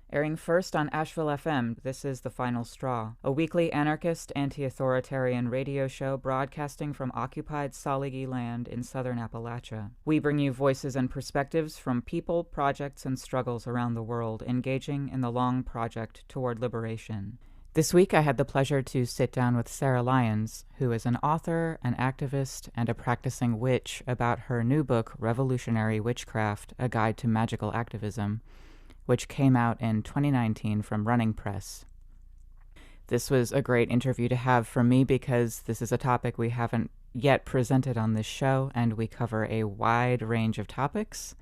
Airing first on Asheville FM, this is The Final Straw, a weekly anarchist, anti-authoritarian radio show broadcasting from occupied Saligi land in southern Appalachia. We bring you voices and perspectives from people, projects, and struggles around the world engaging in the long project toward liberation. This week I had the pleasure to sit down with Sarah Lyons, who is an author, an activist, and a practicing witch, about her new book, Revolutionary Witchcraft, A Guide to Magical Activism, which came out in 2019 from Running Press. This was a great interview to have for me because this is a topic we haven't yet presented on this show, and we cover a wide range of topics,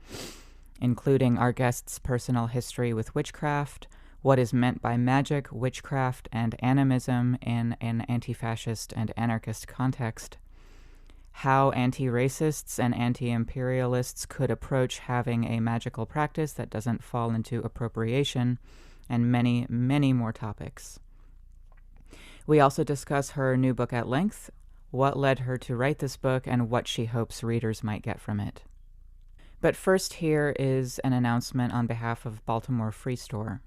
including our guest's personal history with witchcraft, what is meant by magic, witchcraft, and animism in an anti-fascist and anarchist context, how anti-racists and anti-imperialists could approach having a magical practice that doesn't fall into appropriation, and many, many more topics. We also discuss her new book at length, what led her to write this book, and what she hopes readers might get from it. But first, here is an announcement on behalf of Baltimore Free Store.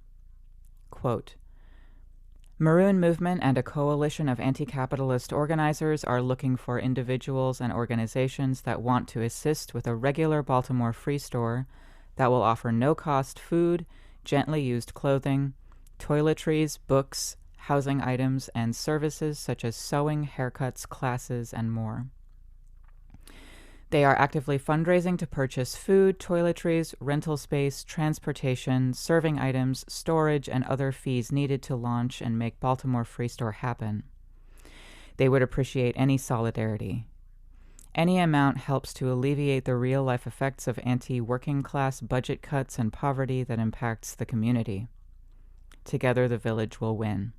Quote, Maroon Movement and a coalition of anti-capitalist organizers are looking for individuals and organizations that want to assist with a regular Baltimore free store that will offer no-cost food, gently used clothing, toiletries, books, housing items, and services such as sewing, haircuts, classes, and more. They are actively fundraising to purchase food, toiletries, rental space, transportation, serving items, storage, and other fees needed to launch and make Baltimore Free Store happen. They would appreciate any solidarity. Any amount helps to alleviate the real-life effects of anti-working class budget cuts and poverty that impacts the community. Together, the village will win.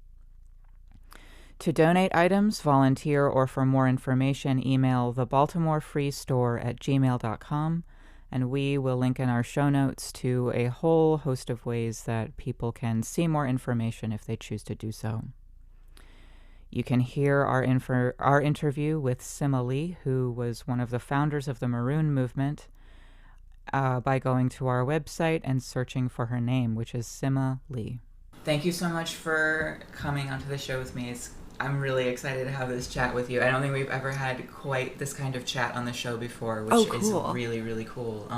To donate items, volunteer, or for more information, email thebaltimorefreestore@gmail.com, and we will link in our show notes to a whole host of ways that people can see more information if they choose to do so. You can hear our interview with Sima Lee, who was one of the founders of the Maroon Movement, by going to our website and searching for her name, which is Sima Lee. Thank you so much for coming onto the show with me. I'm really excited to have this chat with you. I don't think we've ever had quite this kind of chat on the show before, which is really, really cool.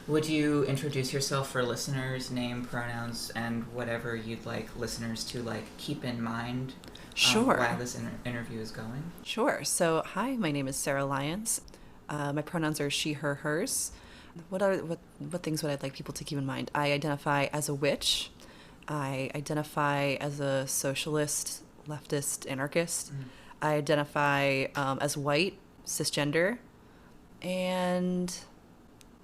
Would you introduce yourself for listeners, name, pronouns, and whatever you'd like listeners to keep in mind while this interview is going? Sure. So, hi, my name is Sarah Lyons. My pronouns are she, her, hers. What things would I like people to keep in mind? I identify as a witch. I identify as a socialist, leftist, anarchist. Mm-hmm. I identify as white, cisgender, and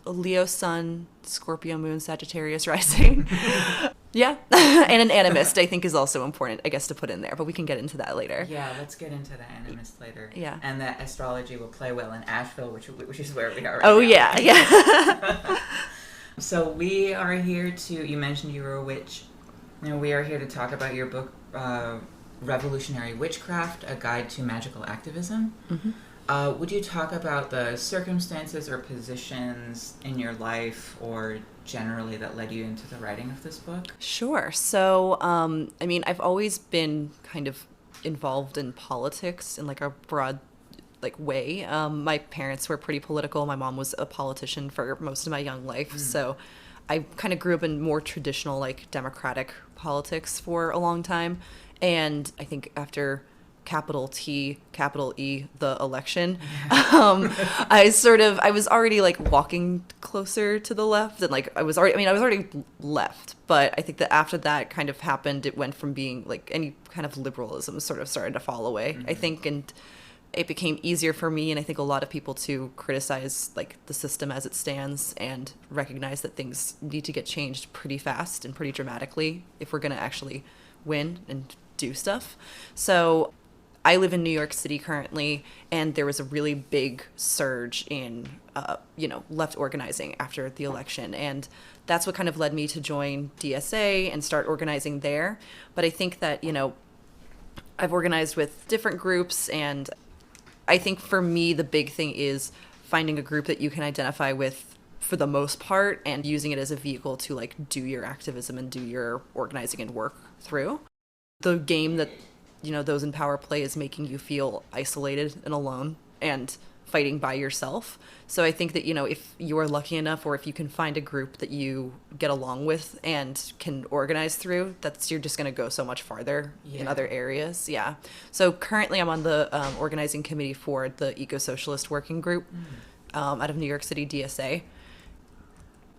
a Leo sun, Scorpio moon, Sagittarius rising. Yeah. And an animist, I think, is also important, I guess, to put in there, but we can get into that later. Yeah, let's get into the animist later. Yeah. And that astrology will play well in Asheville, which is where we are right now. Yeah. So we are here you mentioned you were a witch. We are here to talk about your book, Revolutionary Witchcraft, A Guide to Magical Activism. Mm-hmm. Would you talk about the circumstances or positions in your life or generally that led you into the writing of this book? Sure. So, I've always been kind of involved in politics in a broad way. My parents were pretty political. My mom was a politician for most of my young life. So I kind of grew up in more traditional, democratic politics for a long time. And I think after capital T, capital E, the election, I was already walking closer to the left, and I was already left. But I think that after that kind of happened, it went from being any kind of liberalism sort of started to fall away, I think, and it became easier for me, and I think a lot of people, to criticize the system as it stands and recognize that things need to get changed pretty fast and pretty dramatically if we're going to actually win and do stuff. So I live in New York City currently, and there was a really big surge in, left organizing after the election. And that's what kind of led me to join DSA and start organizing there. But I think that, I've organized with different groups, and I think for me, the big thing is finding a group that you can identify with for the most part, and using it as a vehicle to like do your activism and do your organizing and work through. The game that, you know, those in power play is making you feel isolated and alone and fighting by yourself. So I think that, you know, if you are lucky enough, or if you can find a group that you get along with and can organize through, you're just going to go so much farther in other areas. Yeah. So currently I'm on the organizing committee for the Eco-Socialist Working Group out of New York City, DSA.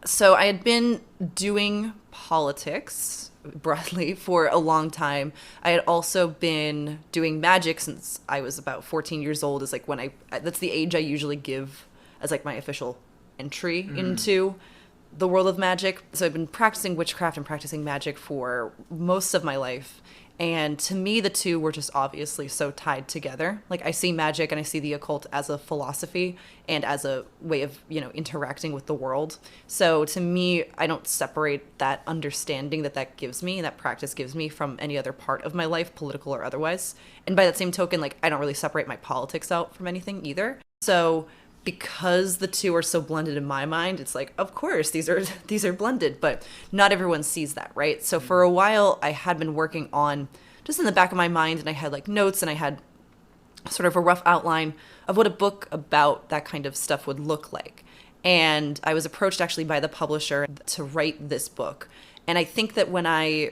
So I had been doing politics broadly for a long time. I had also been doing magic since I was about 14 years old, is like when that's the age I usually give as like my official entry into the world of magic. So I've been practicing witchcraft and practicing magic for most of my life. And to me, the two were just obviously so tied together. Like I see magic and I see the occult as a philosophy and as a way of, you know, interacting with the world. So to me, I don't separate that understanding that gives me, that practice gives me, from any other part of my life, political or otherwise. And by that same token, like I don't really separate my politics out from anything either. So because the two are so blended in my mind, it's like, of course, these are blended, but not everyone sees that, right? So for a while, I had been working on, just in the back of my mind, and I had like notes, and I had sort of a rough outline of what a book about that kind of stuff would look like. And I was approached actually by the publisher to write this book. And I think that when I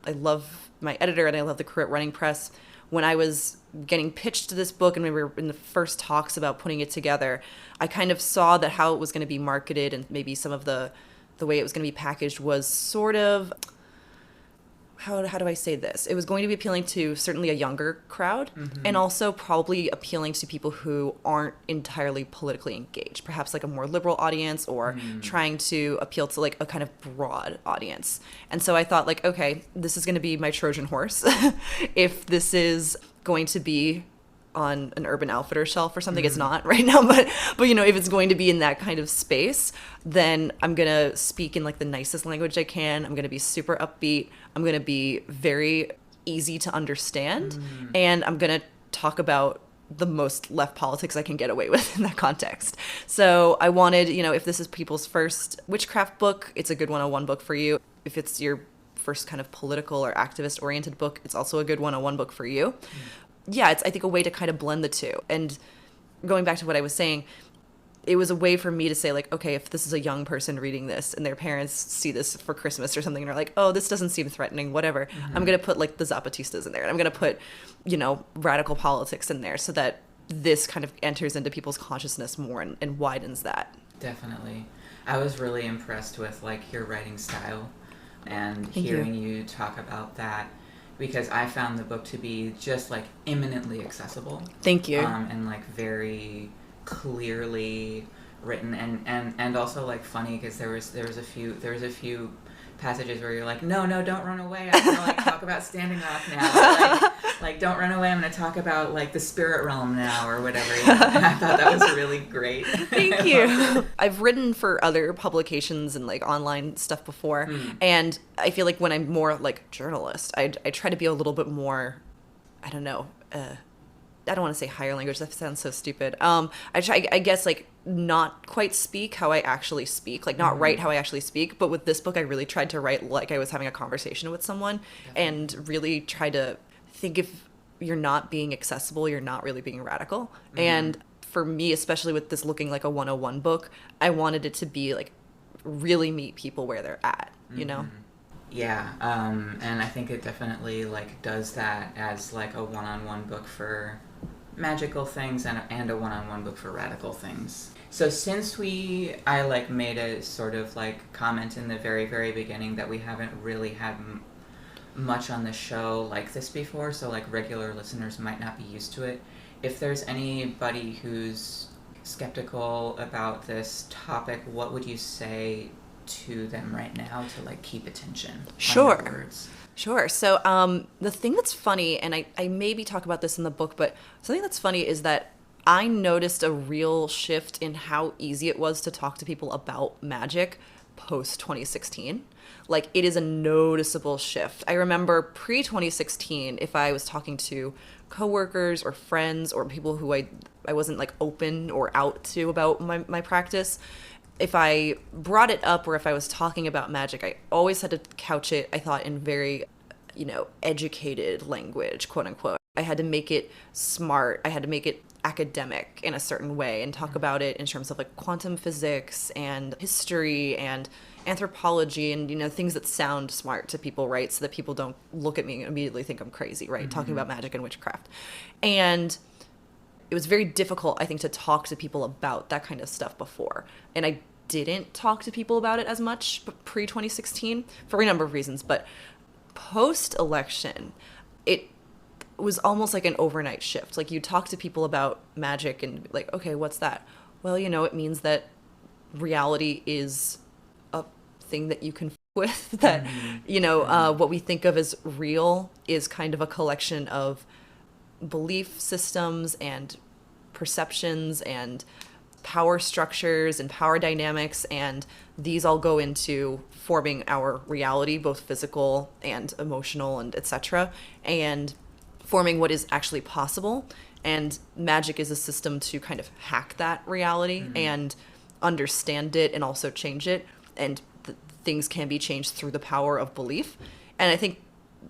love my editor and I love the crew at Running Press. When I was getting pitched to this book and we were in the first talks about putting it together, I kind of saw that how it was going to be marketed and maybe some of the way it was going to be packaged was sort of, how do I say this? It was going to be appealing to certainly a younger crowd, and also probably appealing to people who aren't entirely politically engaged, perhaps like a more liberal audience, or trying to appeal to like a kind of broad audience. And so I thought like, okay, this is going to be my Trojan horse. If this is going to be on an Urban Outfitters shelf or something, it's not right now, but you know, if it's going to be in that kind of space, then I'm going to speak in like the nicest language I can. I'm going to be super upbeat. I'm going to be very easy to understand. And I'm going to talk about the most left politics I can get away with in that context. So I wanted, you know, if this is people's first witchcraft book, it's a good 101 book for you. If it's your first kind of political or activist oriented book, it's also a good 101 book for you. Yeah, it's, I think, a way to kind of blend the two. And going back to what I was saying, it was a way for me to say, like, okay, if this is a young person reading this and their parents see this for Christmas or something and are like, oh, this doesn't seem threatening, whatever, I'm going to put, like, the Zapatistas in there. And I'm going to put, you know, radical politics in there so that this kind of enters into people's consciousness more and widens that. Definitely. I was really impressed with, like, your writing style and Thank hearing you talk about that, because I found the book to be just like eminently accessible. Thank you. And like very clearly written, and also like funny, because there was a few passages where you're like, no, don't run away. I'm gonna like talk about Standing Rock now. Like don't run away. I'm gonna talk about like the spirit realm now or whatever. You know? I thought that was really great. Thank you. I've written for other publications and like online stuff before, and I feel like when I'm more like journalist, I try to be a little bit more, I don't know. I don't want to say higher language. That sounds so stupid. I guess, like, not quite speak how I actually speak, like not write how I actually speak. But with this book, I really tried to write like I was having a conversation with someone, and really try to think, if you're not being accessible, you're not really being radical. And for me, especially with this looking like a 101 book, I wanted it to be like really meet people where they're at, you know? Yeah, and I think it definitely like does that as like a one-on-one book for magical things and a one-on-one book for radical things. So since I like made a sort of like comment in the very, very beginning that we haven't really had much on the show like this before, so like regular listeners might not be used to it. If there's anybody who's skeptical about this topic, what would you say to them right now to like keep attention on Sure. their words? Sure. So the thing that's funny, and I maybe talk about this in the book, but something that's funny is that I noticed a real shift in how easy it was to talk to people about magic post 2016. Like, it is a noticeable shift. I remember pre 2016, if I was talking to coworkers or friends or people who I wasn't like open or out to about my practice, if I brought it up or if I was talking about magic, I always had to couch it, I thought, in very, educated language, quote unquote. I had to make it smart. I had to make it academic in a certain way and talk about it in terms of like quantum physics and history and anthropology and, things that sound smart to people, right? So that people don't look at me and immediately think I'm crazy, right? Talking about magic and witchcraft. And it was very difficult, I think, to talk to people about that kind of stuff before. And I didn't talk to people about it as much pre-2016 for a number of reasons. But post-election, it was almost like an overnight shift. Like, you talk to people about magic and like, okay, what's that? Well, it means that reality is a thing that you can with, that, what we think of as real is kind of a collection of belief systems and perceptions and power structures and power dynamics, and these all go into forming our reality, both physical and emotional and etc., and forming what is actually possible. And magic is a system to kind of hack that reality and understand it and also change it, and things can be changed through the power of belief. And I think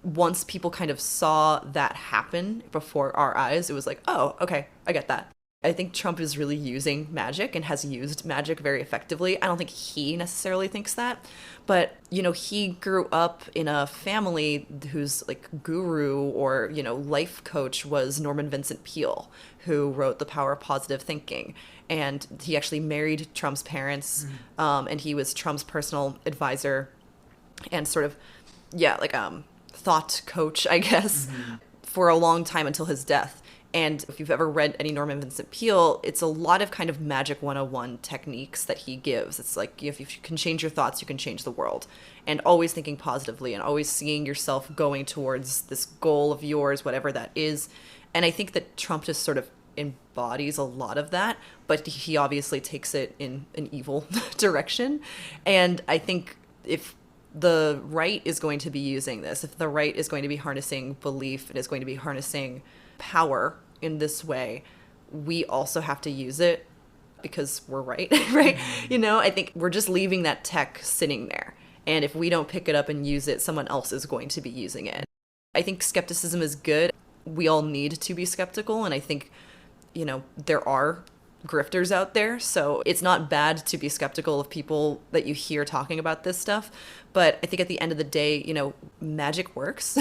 once people kind of saw that happen before our eyes, it was like, oh, okay, I get that. I think Trump is really using magic and has used magic very effectively. I don't think he necessarily thinks that, but, he grew up in a family whose like guru or, life coach was Norman Vincent Peale, who wrote The Power of Positive Thinking. And he actually married Trump's parents, and he was Trump's personal advisor and sort of, thought coach, I guess, for a long time until his death. And if you've ever read any Norman Vincent Peale, it's a lot of kind of magic 101 techniques that he gives. It's like, if you can change your thoughts, you can change the world. And always thinking positively and always seeing yourself going towards this goal of yours, whatever that is. And I think that Trump just sort of embodies a lot of that, but he obviously takes it in an evil direction. And I think if the right is going to be using this, if the right is going to be harnessing belief and is going to be harnessing power in this way, we also have to use it because we're right, right? I think we're just leaving that tech sitting there. And if we don't pick it up and use it, someone else is going to be using it. I think skepticism is good. We all need to be skeptical. And I think, there are grifters out there. So it's not bad to be skeptical of people that you hear talking about this stuff. But I think at the end of the day, magic works.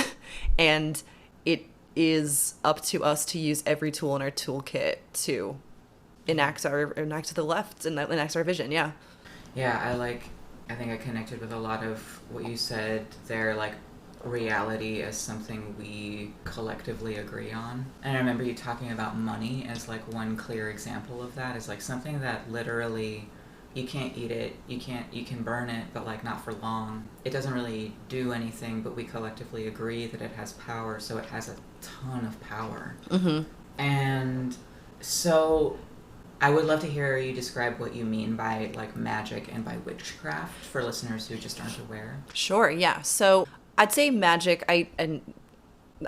And it is up to us to use every tool in our toolkit to enact the left and enact our vision. Yeah. Yeah, I think I connected with a lot of what you said there, like reality as something we collectively agree on. And I remember you talking about money as like one clear example of that, as like something that literally you can't eat it, you can burn it, but like not for long. It doesn't really do anything, but we collectively agree that it has power, so it has a ton of power. And so I would love to hear you describe what you mean by like magic and by witchcraft for listeners who just aren't aware. Sure, yeah. So I'd say magic, I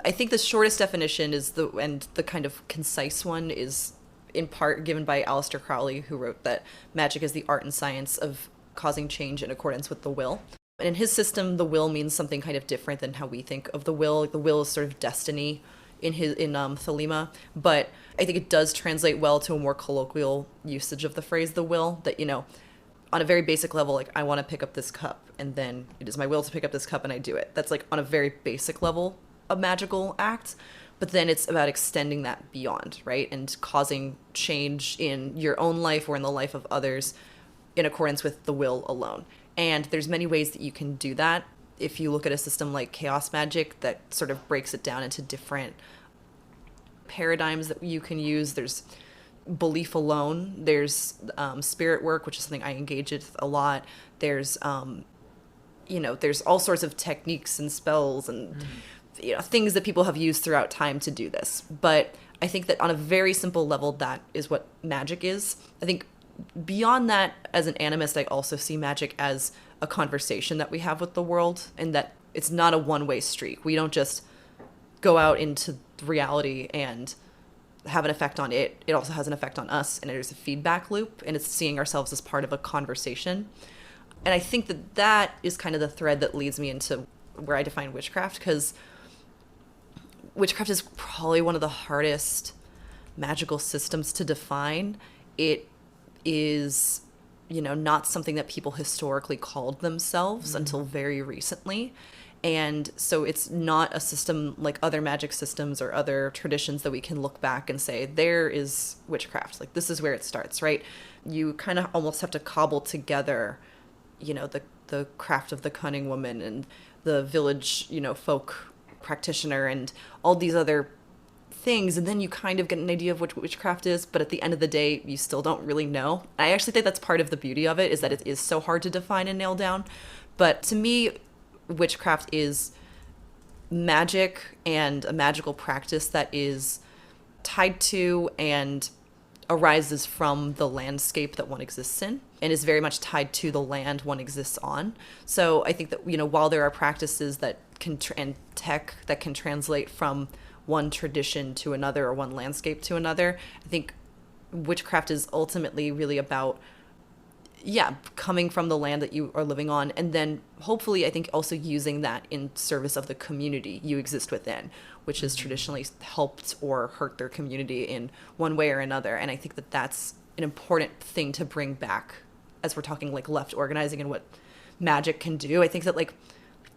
think the shortest definition is the kind of concise one is in part given by Aleister Crowley, who wrote that magic is the art and science of causing change in accordance with the will. And in his system, the will means something kind of different than how we think of the will. The will is sort of destiny in Thelema, but I think it does translate well to a more colloquial usage of the phrase the will, that, on a very basic level, like, I want to pick up this cup, and then it is my will to pick up this cup, and I do it. That's like on a very basic level a magical act. But then it's about extending that beyond, right? And causing change in your own life or in the life of others in accordance with the will alone. And there's many ways that you can do that. If you look at a system like chaos magic that sort of breaks it down into different paradigms that you can use, there's belief alone, there's spirit work, which is something I engage with a lot. There's, there's all sorts of techniques and spells and things that people have used throughout time to do this. But I think that on a very simple level, that is what magic is. I think beyond that, as an animist, I also see magic as a conversation that we have with the world, and that it's not a one-way street. We don't just go out into reality and have an effect on it. It also has an effect on us, and there's a feedback loop, and it's seeing ourselves as part of a conversation. And I think that that is kind of the thread that leads me into where I define witchcraft, because witchcraft is probably one of the hardest magical systems to define. It is, not something that people historically called themselves until very recently. And so it's not a system like other magic systems or other traditions that we can look back and say, there is witchcraft. Like, this is where it starts, right? You kind of almost have to cobble together, the craft of the cunning woman and the village, folk practitioner and all these other things. And then you kind of get an idea of what witchcraft is. But at the end of the day, you still don't really know. I actually think that's part of the beauty of it, is that it is so hard to define and nail down. But to me, witchcraft is magic and a magical practice that is tied to and arises from the landscape that one exists in, and is very much tied to the land one exists on. So I think that, while there are practices that can and tech that can translate from one tradition to another or one landscape to another, I think witchcraft is ultimately really about coming from the land that you are living on, and then hopefully I think also using that in service of the community you exist within, which has traditionally helped or hurt their community in one way or another. And I think that that's an important thing to bring back as we're talking like left organizing and what magic can do. I think that like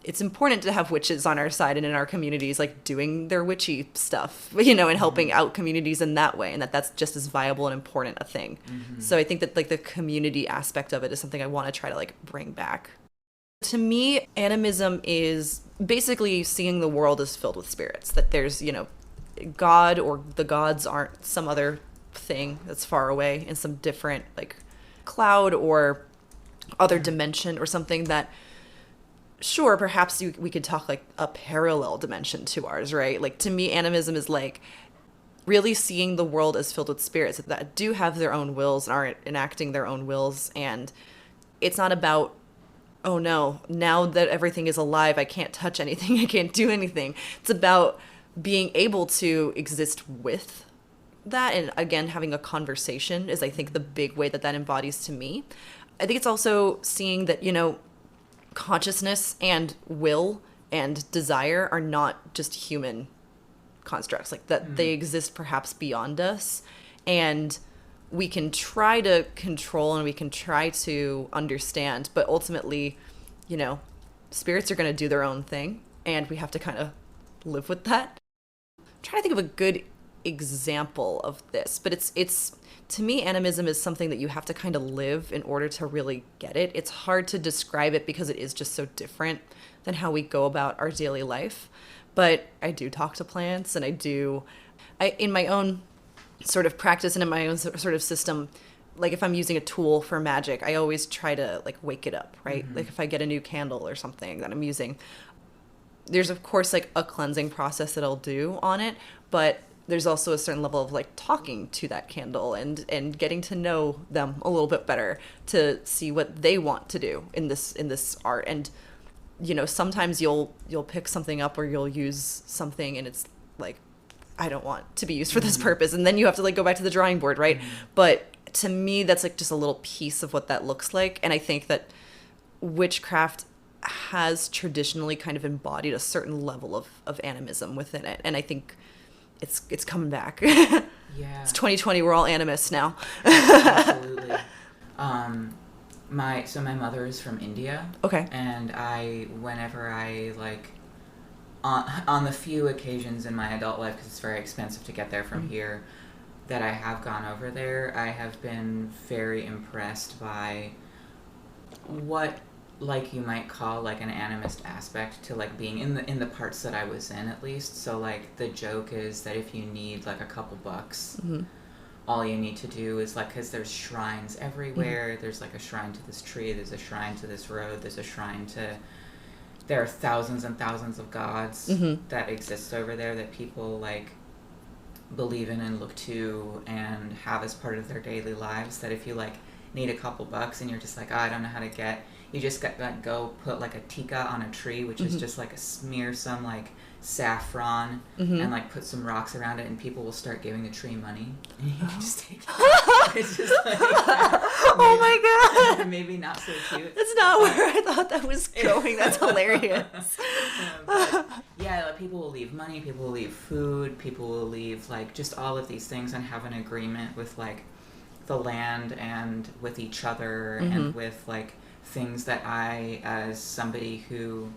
it's important to have witches on our side and in our communities, like doing their witchy stuff, and helping out communities in that way. And that's just as viable and important a thing. So I think that like the community aspect of it is something I want to try to like bring back. To me, animism is basically seeing the world as filled with spirits, that there's, God or the gods aren't some other thing that's far away in some different like cloud or other dimension or something that, sure, perhaps we could talk like a parallel dimension to ours, right? Like, to me, animism is like really seeing the world as filled with spirits that do have their own wills and are enacting their own wills. And it's not about, oh no, now that everything is alive, I can't touch anything, I can't do anything. It's about being able to exist with that. And again, having a conversation is, I think, the big way that embodies to me. I think it's also seeing that, consciousness and will and desire are not just human constructs, like that they exist perhaps beyond us, and we can try to control and we can try to understand, but ultimately, spirits are going to do their own thing, and we have to kind of live with that. I'm trying to think of a good example of this, but it's to me, animism is something that you have to kind of live in order to really get it. It's hard to describe it because it is just so different than how we go about our daily life. But I do talk to plants, and I in my own sort of practice and in my own sort of system, like if I'm using a tool for magic, I always try to like wake it up, right? Like if I get a new candle or something that I'm using, there's of course like a cleansing process that I'll do on it, but there's also a certain level of like talking to that candle and getting to know them a little bit better to see what they want to do in this art. And sometimes you'll pick something up or you'll use something and it's like, I don't want to be used for this purpose, and then you have to like go back to the drawing board, right? But to me, that's like just a little piece of what that looks like. And I think that witchcraft has traditionally kind of embodied a certain level of animism within it, and I think it's coming back. Yeah. It's 2020. We're all animists now. Absolutely. My mother is from India. Okay. And whenever I on the few occasions in my adult life, because it's very expensive to get there from here, that I have gone over there, I have been very impressed by what you might call like an animist aspect to like being in the parts that I was in, at least. So like the joke is that if you need like a couple bucks, all you need to do is like, because there's shrines everywhere, there's like a shrine to this tree, there's a shrine to this road, there's a shrine to, there are thousands and thousands of gods that exist over there that people like believe in and look to and have as part of their daily lives, that if you like need a couple bucks and you're just like, oh, I don't know how to get you just got like go put like a tika on a tree, which is just like a smear some like saffron and like put some rocks around it, and people will start giving the tree money. And you can just take it. It's just like oh my god, maybe not so cute. That's not where I thought that was going. That's hilarious. But yeah, like, people will leave money, people will leave food, people will leave like just all of these things and have an agreement with like the land and with each other and with like things that I, as somebody who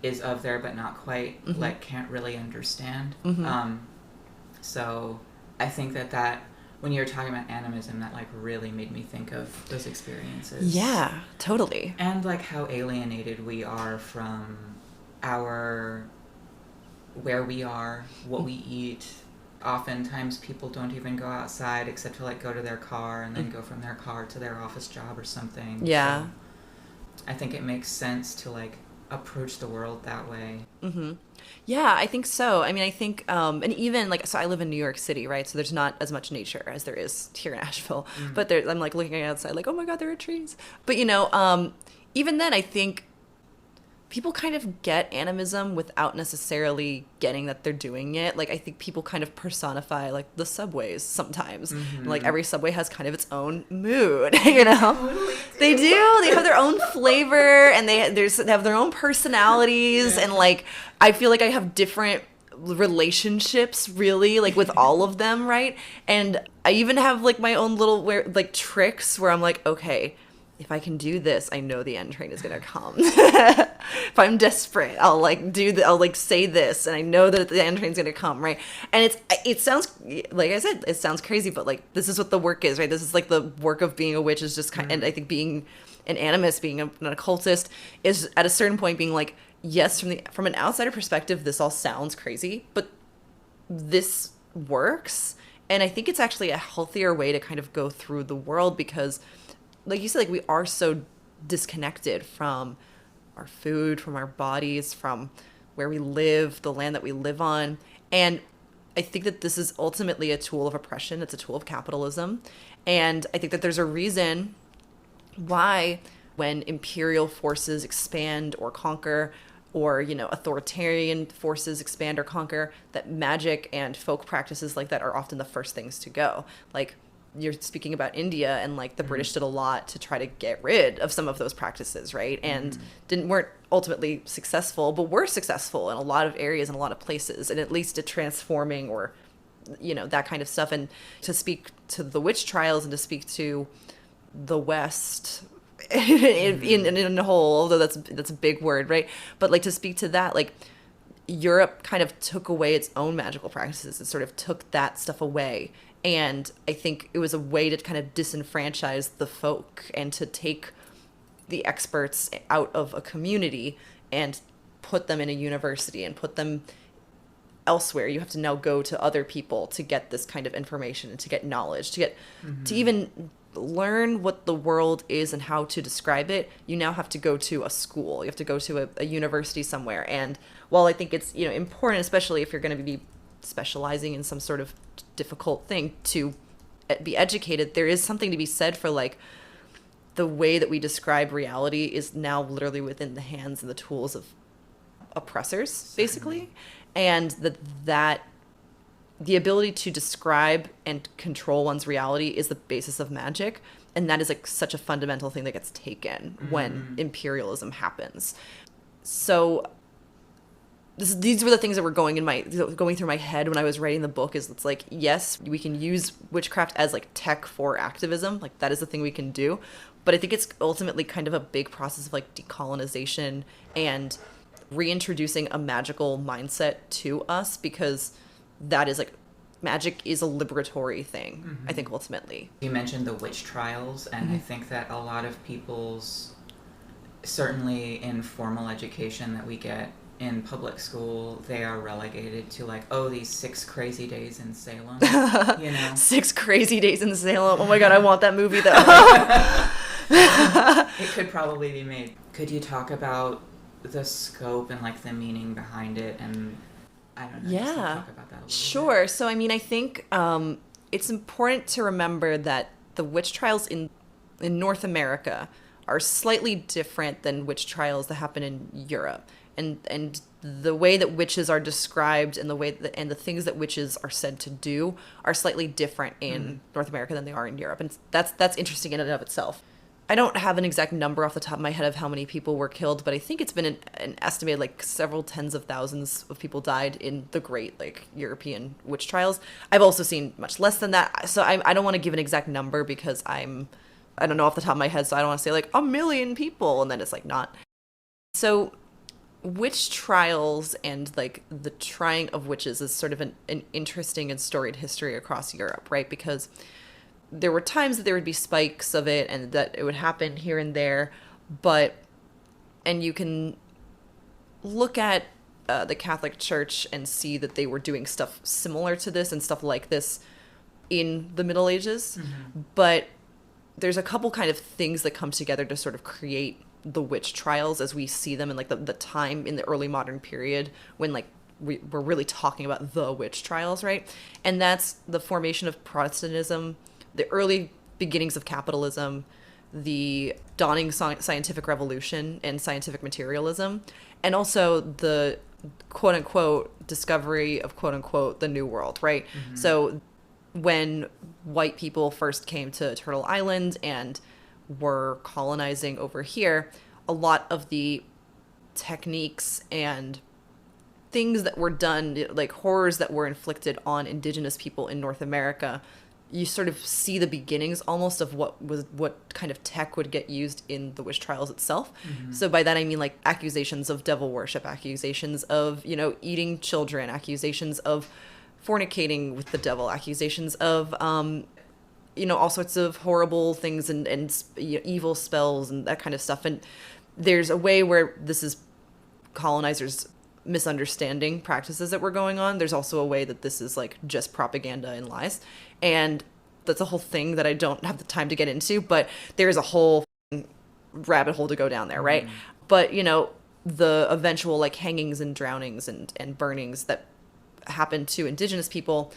is of there but not quite, like can't really understand. So I think that when you're talking about animism, that like really made me think of those experiences. Yeah, totally. And like how alienated we are from where we are, what we eat. Oftentimes people don't even go outside except to like go to their car and then go from their car to their office job or something. Yeah. So I think it makes sense to like approach the world that way. Yeah, I think so. I mean, I think, and even like, so I live in New York City, right? So there's not as much nature as there is here in Asheville. But I'm like looking outside, like, oh my God, there are trees. But you know, even then, I think people kind of get animism without necessarily getting that they're doing it. Like, I think people kind of personify like the subways sometimes. And, like every subway has kind of its own mood, you know? Totally They do. They have their own flavor, and they have their own personalities. And like, I feel like I have different relationships really like with all of them, right? And I even have like my own little tricks where I'm like, okay, if I can do this, I know the end train is gonna come. If I'm desperate, I'll like say this, and I know that the end train's gonna come, right? And it sounds, like I said, it sounds crazy, but like this is what the work is, right? This is like the work of being a witch is just kind, and I think being an animist, being an occultist, is at a certain point being like, yes, from an outsider perspective, this all sounds crazy, but this works, and I think it's actually a healthier way to kind of go through the world because, like you said, like we are so disconnected from our food, from our bodies, from where we live, the land that we live on. And I think that this is ultimately a tool of oppression. It's a tool of capitalism. And I think that there's a reason why when imperial forces expand or conquer, or, you know, authoritarian forces expand or conquer, that magic and folk practices like that are often the first things to go. Like, you're speaking about India, and like the British did a lot to try to get rid of some of those practices, right? And weren't ultimately successful, but were successful in a lot of areas and a lot of places, and at least at transforming, or, you know, that kind of stuff. And to speak to the witch trials and to speak to the West in a whole, although that's a big word, right? But like to speak to that, like Europe kind of took away its own magical practices and sort of took that stuff away. And I think it was a way to kind of disenfranchise the folk and to take the experts out of a community and put them in a university and put them elsewhere. You have to now go to other people to get this kind of information and to get knowledge, to even learn what the world is and how to describe it. You now have to go to a school. You have to go to a university somewhere. And while I think it's, you know, important, especially if you're going to be specializing in some sort of difficult thing, to be educated, there is something to be said for like the way that we describe reality is now literally within the hands and the tools of oppressors, basically. And that the ability to describe and control one's reality is the basis of magic. And that is like such a fundamental thing that gets taken when imperialism happens. So these were the things that were going through my head when I was writing the book. Is it's like, yes, we can use witchcraft as like tech for activism. Like that is the thing we can do. But I think it's ultimately kind of a big process of like decolonization and reintroducing a magical mindset to us, because that is like, magic is a liberatory thing, I think, ultimately. You mentioned the witch trials, and I think that a lot of people's, certainly in formal education that we get in public school, they are relegated to like, oh, these 6 crazy days in Salem, you know? 6 crazy days in Salem. Oh my God, I want that movie though. It could probably be made. Could you talk about the scope and like the meaning behind it, and I don't know, just like talk about that a little Sure. bit. So I mean, I think it's important to remember that the witch trials in North America are slightly different than witch trials that happen in Europe. And the way that witches are described and the things that witches are said to do are slightly different in North America than they are in Europe. And that's interesting in and of itself. I don't have an exact number off the top of my head of how many people were killed, but I think it's been an estimated like several tens of thousands of people died in the great like European witch trials. I've also seen much less than that. So I don't want to give an exact number because I don't know off the top of my head. So I don't want to say like 1 million people and then it's like not. So witch trials and like the trying of witches is sort of an interesting and storied history across Europe, right? Because there were times that there would be spikes of it and that it would happen here and there, and you can look at the Catholic Church and see that they were doing stuff similar to this and stuff like this in the Middle Ages. But there's a couple kind of things that come together to sort of create the witch trials as we see them in like the time in the early modern period when like we're really talking about the witch trials, right? And that's the formation of Protestantism, the early beginnings of capitalism, the dawning scientific revolution and scientific materialism, and also the quote-unquote discovery of quote-unquote the New World, right? So when white people first came to Turtle Island and were colonizing over here, a lot of the techniques and things that were done, like horrors that were inflicted on indigenous people in North America, you sort of see the beginnings almost of what kind of tech would get used in the witch trials itself. So by that I mean like accusations of devil worship, accusations of, eating children, accusations of fornicating with the devil, accusations of all sorts of horrible things and evil spells and that kind of stuff. And there's a way where this is colonizers misunderstanding practices that were going on. There's also a way that this is like just propaganda and lies. And that's a whole thing that I don't have the time to get into, but there's a whole rabbit hole to go down there, right? But, the eventual like hangings and drownings and burnings that happen to indigenous people,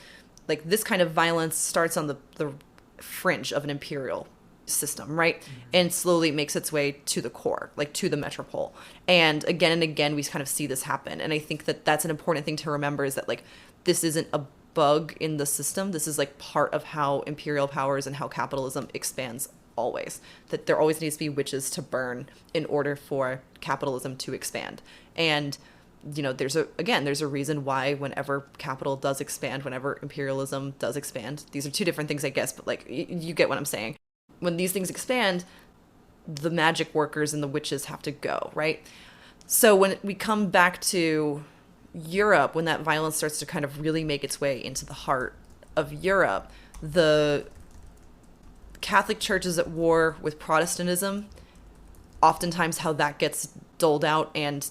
like this kind of violence starts on the fringe of an imperial system, right? And slowly makes its way to the core, like to the metropole. And again, we kind of see this happen. And I think that that's an important thing to remember is that like, this isn't a bug in the system. This is like part of how imperial powers and how capitalism expands always. That there always needs to be witches to burn in order for capitalism to expand. And there's a reason why whenever capital does expand, whenever imperialism does expand, these are two different things, I guess, but like you get what I'm saying. When these things expand, the magic workers and the witches have to go, right? So when we come back to Europe, when that violence starts to kind of really make its way into the heart of Europe, the Catholic Church is at war with Protestantism. Oftentimes how that gets doled out and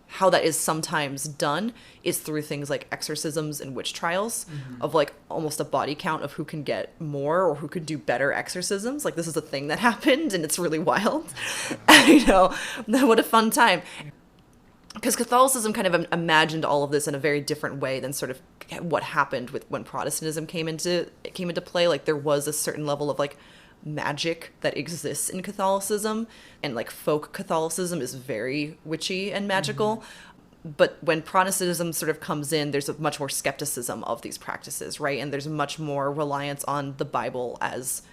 how that is sometimes done is through things like exorcisms and witch trials of like almost a body count of who can get more or who could do better exorcisms. Like this is a thing that happened and it's really wild. What a fun time. Because Catholicism kind of imagined all of this in a very different way than sort of what happened with when Protestantism came into play. Like there was a certain level of like magic that exists in Catholicism, and like folk Catholicism is very witchy and magical. But when Protestantism sort of comes in, there's a much more skepticism of these practices, right? And there's much more reliance on the Bible as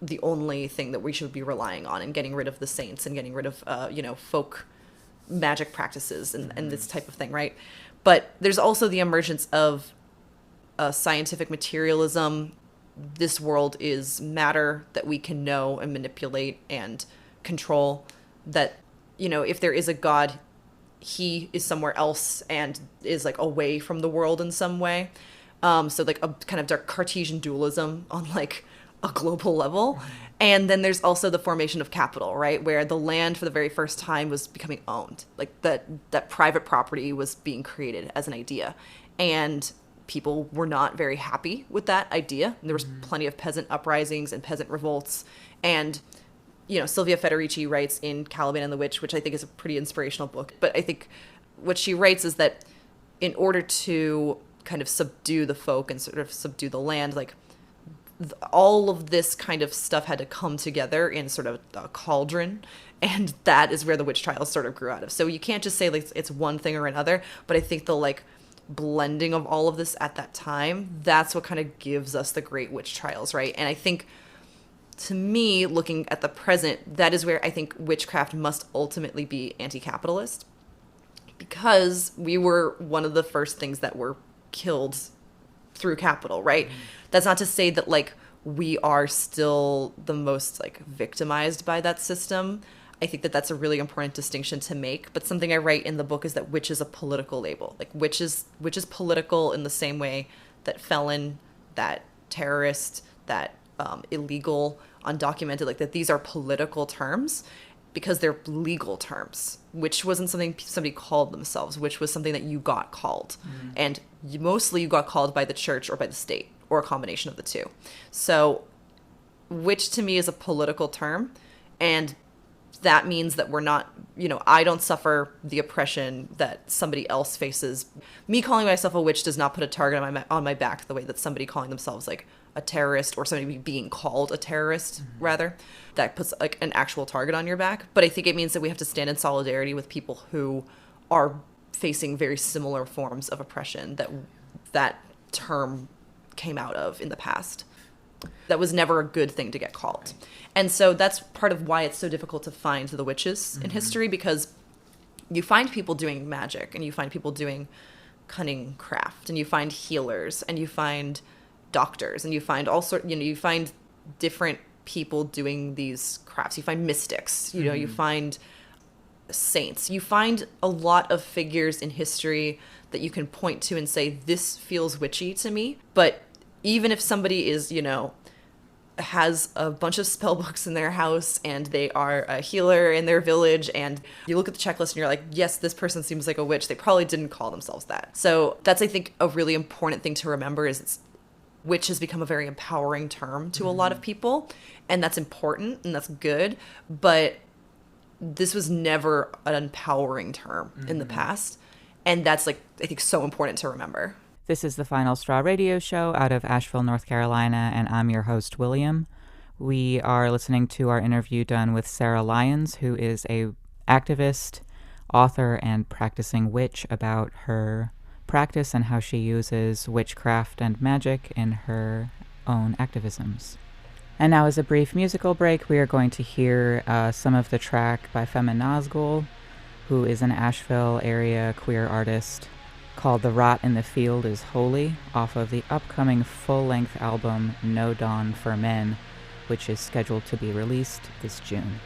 the only thing that we should be relying on, and getting rid of the saints and getting rid of folk magic practices and this type of thing, right? But there's also the emergence of scientific materialism. This world is matter that we can know and manipulate and control. That, if there is a God, he is somewhere else and is like away from the world in some way. So like a kind of dark Cartesian dualism on like a global level. And then there's also the formation of capital, right? Where the land for the very first time was becoming owned. Like that private property was being created as an idea. And people were not very happy with that idea. And there was plenty of peasant uprisings and peasant revolts. And, Sylvia Federici writes in Caliban and the Witch, which I think is a pretty inspirational book. But I think what she writes is that in order to kind of subdue the folk and sort of subdue the land, like all of this kind of stuff had to come together in sort of a cauldron, and that is where the witch trials sort of grew out of. So you can't just say like it's one thing or another, but I think the like blending of all of this at that time, that's what kind of gives us the great witch trials, right? And I think, to me, looking at the present, that is where I think witchcraft must ultimately be anti-capitalist, because we were one of the first things that were killed through capital, right? That's not to say that like we are still the most like victimized by that system. I think that that's a really important distinction to make. But something I write in the book is that witch is a political label. Like witch is political in the same way that felon, that terrorist, that illegal, undocumented, like that these are political terms because they're legal terms. Witch wasn't something somebody called themselves. Witch was something that you got called. And mostly you got called by the church or by the state, or a combination of the two. So witch to me is a political term, and that means that we're not, I don't suffer the oppression that somebody else faces. Me calling myself a witch does not put a target on my back the way that somebody calling themselves like a terrorist, or somebody being called a terrorist, rather, that puts like an actual target on your back. But I think it means that we have to stand in solidarity with people who are facing very similar forms of oppression that term came out of in the past. That was never a good thing to get called. And so that's part of why it's so difficult to find the witches in history, because you find people doing magic, and you find people doing cunning craft, and you find healers, and you find doctors, and you find all sorts, you find different people doing these crafts. You find mystics, you find saints. You find a lot of figures in history that you can point to and say, this feels witchy to me. But even if somebody is, has a bunch of spell books in their house, and they are a healer in their village, and you look at the checklist and you're like, yes, this person seems like a witch, they probably didn't call themselves that. So that's, I think, a really important thing to remember, is witch has become a very empowering term to a lot of people, and that's important and that's good, but this was never an empowering term in the past, and that's like, I think, so important to remember. This is the Final Straw radio show out of Asheville, North Carolina, and I'm your host, William. We are listening to our interview done with Sarah Lyons, who is a activist, author, and practicing witch, about her practice and how she uses witchcraft and magic in her own activisms. And now, as a brief musical break, we are going to hear some of the track by Feminazgul, who is an Asheville area queer artist, called The Rot in the Field is Holy, off of the upcoming full-length album No Dawn for Men, which is scheduled to be released this June.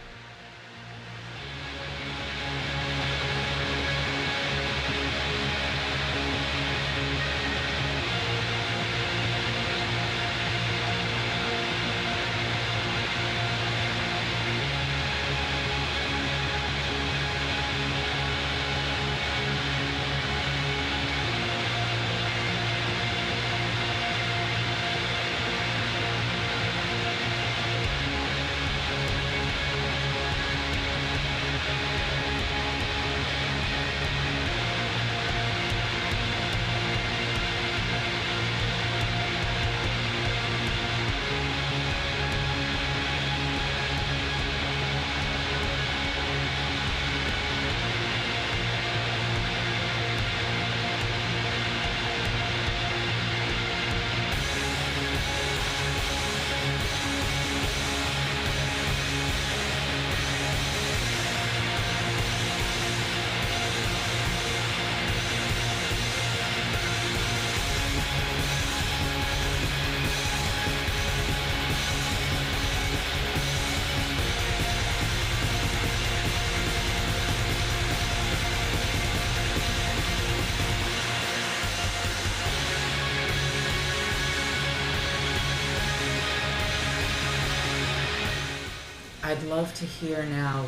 I'd love to hear now,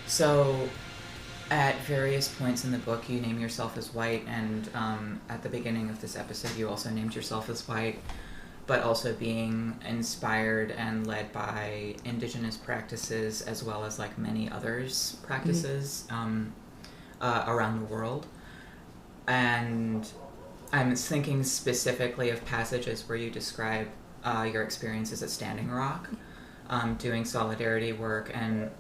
so at various points in the book you name yourself as white, and at the beginning of this episode you also named yourself as white, but also being inspired and led by indigenous practices as well as many others practices around the world. And I'm thinking specifically of passages where you describe your experiences at Standing Rock, doing solidarity work, and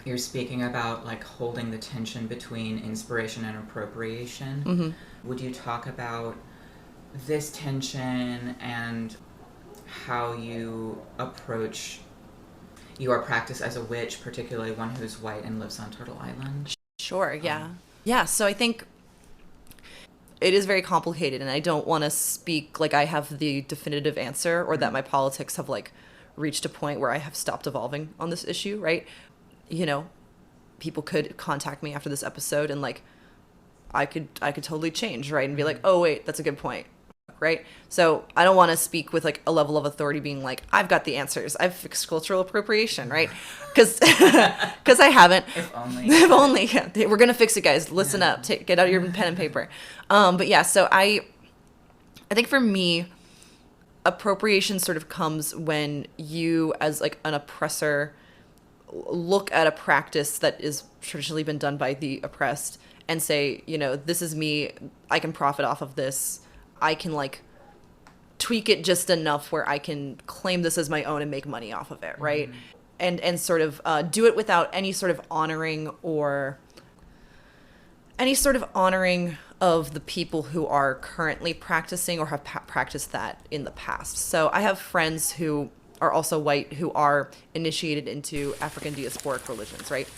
you're speaking about like holding the tension between inspiration and appropriation. Mm-hmm. Would you talk about this tension and how you approach your practice as a witch, particularly one who's white and lives on Turtle Island? Sure, yeah. Yeah, so I think it is very complicated, and I don't want to speak like I have the definitive answer or that my politics have like reached a point where I have stopped evolving on this issue, right? You know, people could contact me after this episode and like I could totally change, right? And be like, "Oh, wait, that's a good point." Right? So I don't want to speak with like a level of authority being like, I've got the answers. I've fixed cultural appropriation, right? Because I haven't. If only. If only. Yeah. We're going to fix it, guys. Listen up. Get out your pen and paper. But yeah, so I think for me, appropriation sort of comes when you as like an oppressor look at a practice that is traditionally been done by the oppressed and say, you know, this is me. I can profit off of this. I can like tweak it just enough where I can claim this as my own and make money off of it, right? Mm-hmm. And sort of do it without any sort of honoring of the people who are currently practicing or have practiced that in the past. So I have friends who are also white who are initiated into African diasporic religions, right?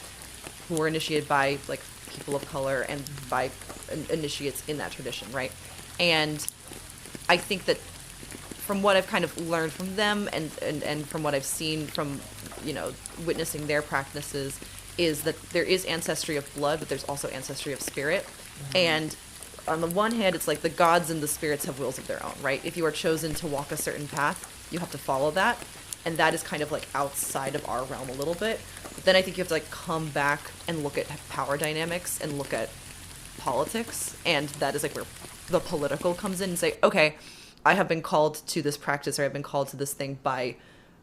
Who were initiated by like people of color and by initiates in that tradition, right? And I think that from what I've kind of learned from them and from what I've seen from, you know, witnessing their practices is that there is ancestry of blood, but there's also ancestry of spirit. Mm-hmm. And on the one hand, it's like the gods and the spirits have wills of their own, right? If you are chosen to walk a certain path, you have to follow that. And that is kind of like outside of our realm a little bit. But then I think you have to like come back and look at power dynamics and look at politics. And that is like where the political comes in and say, okay, I have been called to this practice or I've been called to this thing by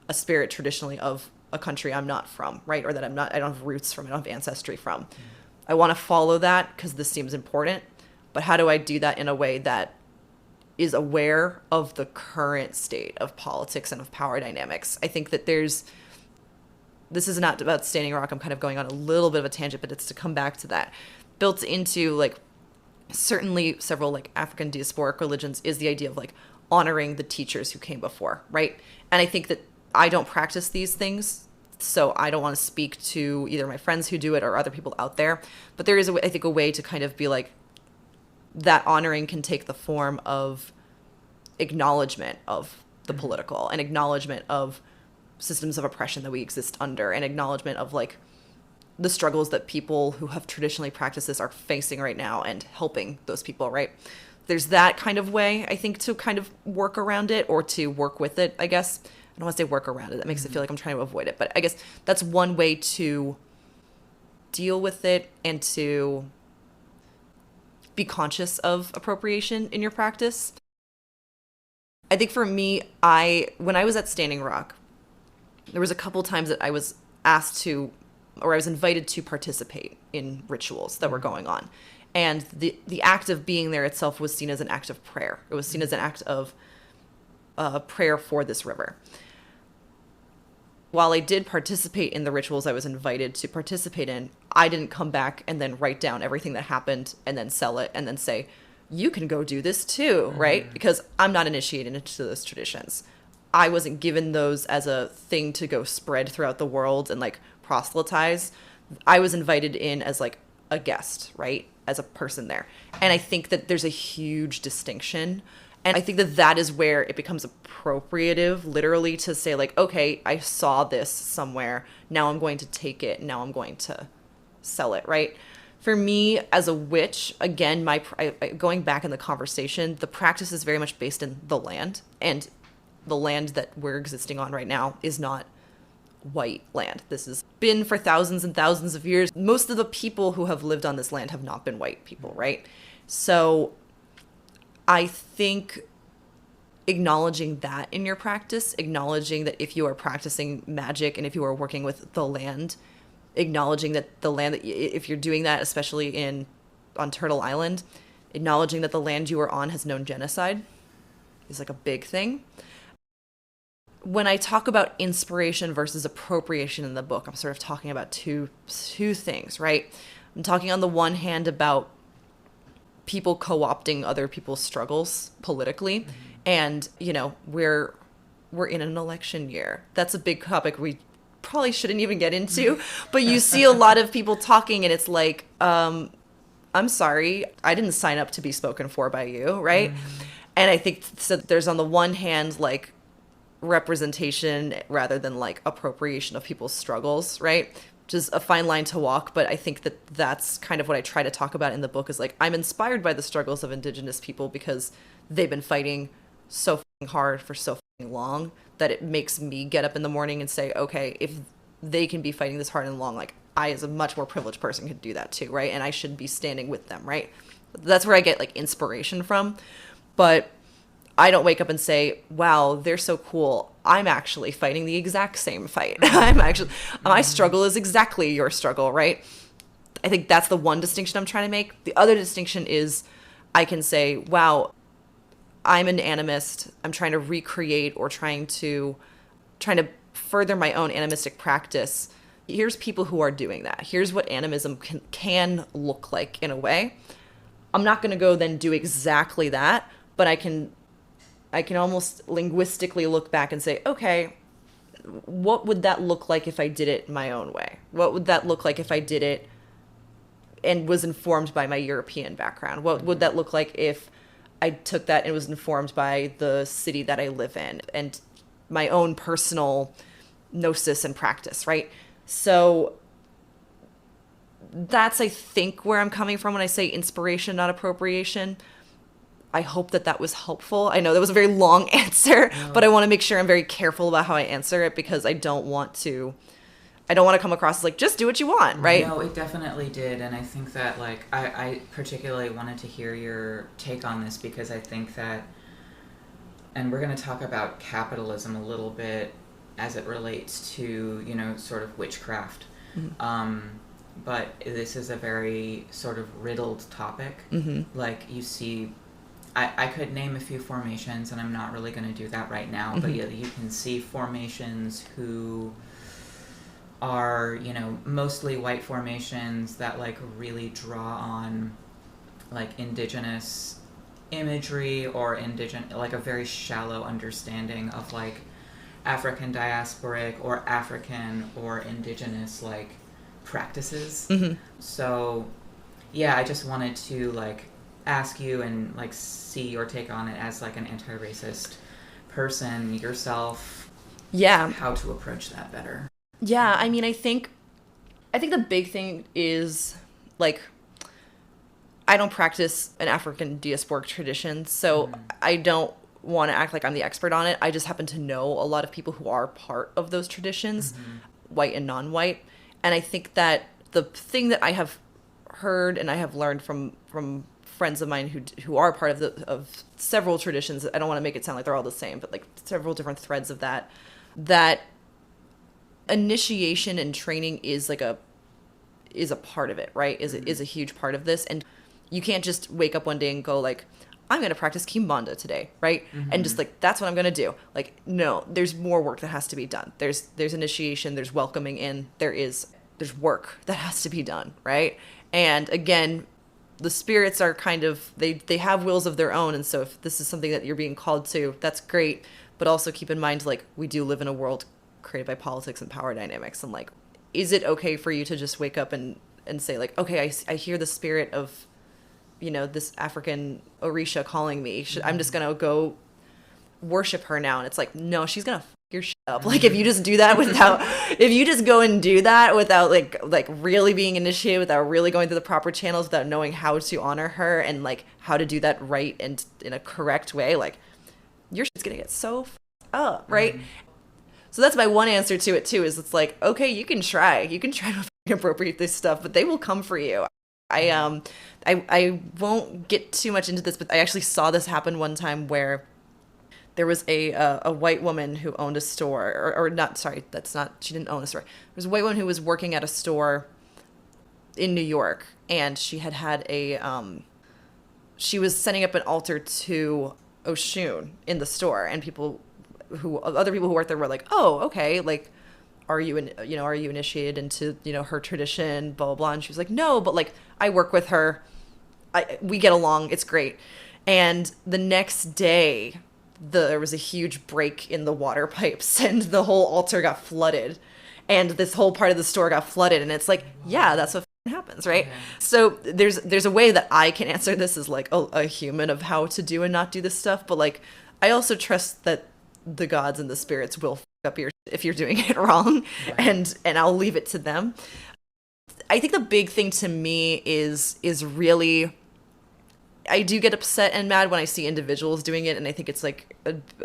a spirit traditionally of a country I'm not from, right? Or that I don't have roots from, I don't have ancestry from. I want to follow that because this seems important, but how do I do that in a way that is aware of the current state of politics and of power dynamics? I think that this is not about Standing Rock. I'm kind of going on a little bit of a tangent, but it's to come back to that. Built into like certainly several like African diasporic religions is the idea of like honoring the teachers who came before, right? And I think that I don't practice these things, so I don't want to speak to either my friends who do it or other people out there. But there is, I think, a way to kind of be like, that honoring can take the form of acknowledgement of the political and acknowledgement of systems of oppression that we exist under and acknowledgement of like the struggles that people who have traditionally practiced this are facing right now and helping those people, right? There's that kind of way, I think, to kind of work around it or to work with it, I guess. I don't want to say work around it. That makes it feel like I'm trying to avoid it. But I guess that's one way to deal with it and to be conscious of appropriation in your practice. I think for me, when I was at Standing Rock, there was a couple times that I was asked to, or I was invited to participate in rituals that were going on. And the act of being there itself was seen as an act of prayer. It was seen as an act of prayer for this river. While I did participate in the rituals I was invited to participate in, I didn't come back and then write down everything that happened and then sell it and then say, you can go do this too, right? Because I'm not initiated into those traditions. I wasn't given those as a thing to go spread throughout the world and like proselytize. I was invited in as like a guest, right? As a person there. And I think that there's a huge distinction. And I think that that is where it becomes appropriative, literally, to say like, okay, I saw this somewhere. Now I'm going to take it. Now I'm going to sell it, right? For me, as a witch, again, going back in the conversation, the practice is very much based in the land. And the land that we're existing on right now is not white land. This has been for thousands and thousands of years. Most of the people who have lived on this land have not been white people, right? So I think acknowledging that in your practice, acknowledging that if you are practicing magic and if you are working with the land, acknowledging that the land, if you're doing that, especially on Turtle Island, acknowledging that the land you are on has known genocide is like a big thing. when I talk about inspiration versus appropriation in the book, I'm sort of talking about two things, right? I'm talking on the one hand about people co-opting other people's struggles politically. And, we're in an election year. That's a big topic we probably shouldn't even get into. But you see a lot of people talking and it's like, I'm sorry, I didn't sign up to be spoken for by you, right? And I think so there's on the one hand, like, representation rather than like appropriation of people's struggles, right? Which is a fine line to walk, but I think that that's kind of what I try to talk about in the book is like, I'm inspired by the struggles of Indigenous people because they've been fighting so hard for so long that it makes me get up in the morning and say, okay, if they can be fighting this hard and long, like I as a much more privileged person could do that too, right? And I should be standing with them, right? That's where I get like inspiration from. But I don't wake up and say, wow, they're so cool. I'm actually fighting the exact same fight. My struggle is exactly your struggle, right? I think that's the one distinction I'm trying to make. The other distinction is I can say, wow, I'm an animist. I'm trying to recreate or trying to further my own animistic practice. Here's people who are doing that. Here's what animism can look like in a way. I'm not going to go then do exactly that, but I can almost linguistically look back and say, okay, what would that look like if I did it my own way? What would that look like if I did it and was informed by my European background? What would that look like if I took that and was informed by the city that I live in and my own personal gnosis and practice, right? So that's, I think, where I'm coming from when I say inspiration, not appropriation. I hope that was helpful. I know that was a very long answer, but I want to make sure I'm very careful about how I answer it because I don't want to come across as like, just do what you want, right? No, it definitely did. And I think that like, I particularly wanted to hear your take on this because I think that, and we're going to talk about capitalism a little bit as it relates to, sort of witchcraft. But this is a very sort of riddled topic. Like you see, I could name a few formations, and I'm not really going to do that right now, but you can see formations who are, mostly white formations that, like, really draw on, like, indigenous imagery or like, a very shallow understanding of, like, African diasporic or African or indigenous, like, practices. So, yeah, I just wanted to, like, ask you and like see your take on it as like an anti-racist person yourself. How to approach that better. I mean, I think the big thing is like I don't practice an African diasporic tradition, so I don't want to act like I'm the expert on it. I just happen to know a lot of people who are part of those traditions, white and non-white. And I think that the thing that I have heard and I have learned from friends of mine who are part of several traditions, I don't want to make it sound like they're all the same, but like several different threads of that initiation and training is a part of it, right? Is a huge part of this. And you can't just wake up one day and go like, I'm going to practice Kimbanda today, right? And just like, that's what I'm going to do. Like, no, there's more work that has to be done. There's initiation, there's welcoming in, there's work that has to be done, right? And again, the spirits are kind of, they have wills of their own. And so if this is something that you're being called to, that's great. But also keep in mind, like, we do live in a world created by politics and power dynamics. And like, is it okay for you to just wake up and say like, okay, I hear the spirit of, this African Orisha calling me. I'm just going to go worship her now. And it's like, no, she's going to your shit up. Like, if you just do that if you just go and do that without like really being initiated, without really going through the proper channels, without knowing how to honor her and like how to do that right and in a correct way, like your shit's gonna get so up, right? So that's my one answer to it too, is it's like, okay, you can try to appropriate this stuff, but they will come for you. I won't get too much into this, but I actually saw this happen one time where there was a white woman who owned a store, or not, sorry, she didn't own a store. There was a white woman who was working at a store in New York, and she had she was setting up an altar to Oshun in the store, and people other people who worked there were like, oh, okay, like, are you initiated into, her tradition, blah, blah, blah. And she was like, no, but like, I work with her. We get along. It's great. And the next day, there was a huge break in the water pipes and the whole altar got flooded. And this whole part of the store got flooded. And it's like, yeah, that's what happens, right? Yeah. So there's a way that I can answer this as like a human of how to do and not do this stuff. But like, I also trust that the gods and the spirits will f up your shit if you're doing it wrong. Right. And I'll leave it to them. I think the big thing to me is really, I do get upset and mad when I see individuals doing it, and I think it's like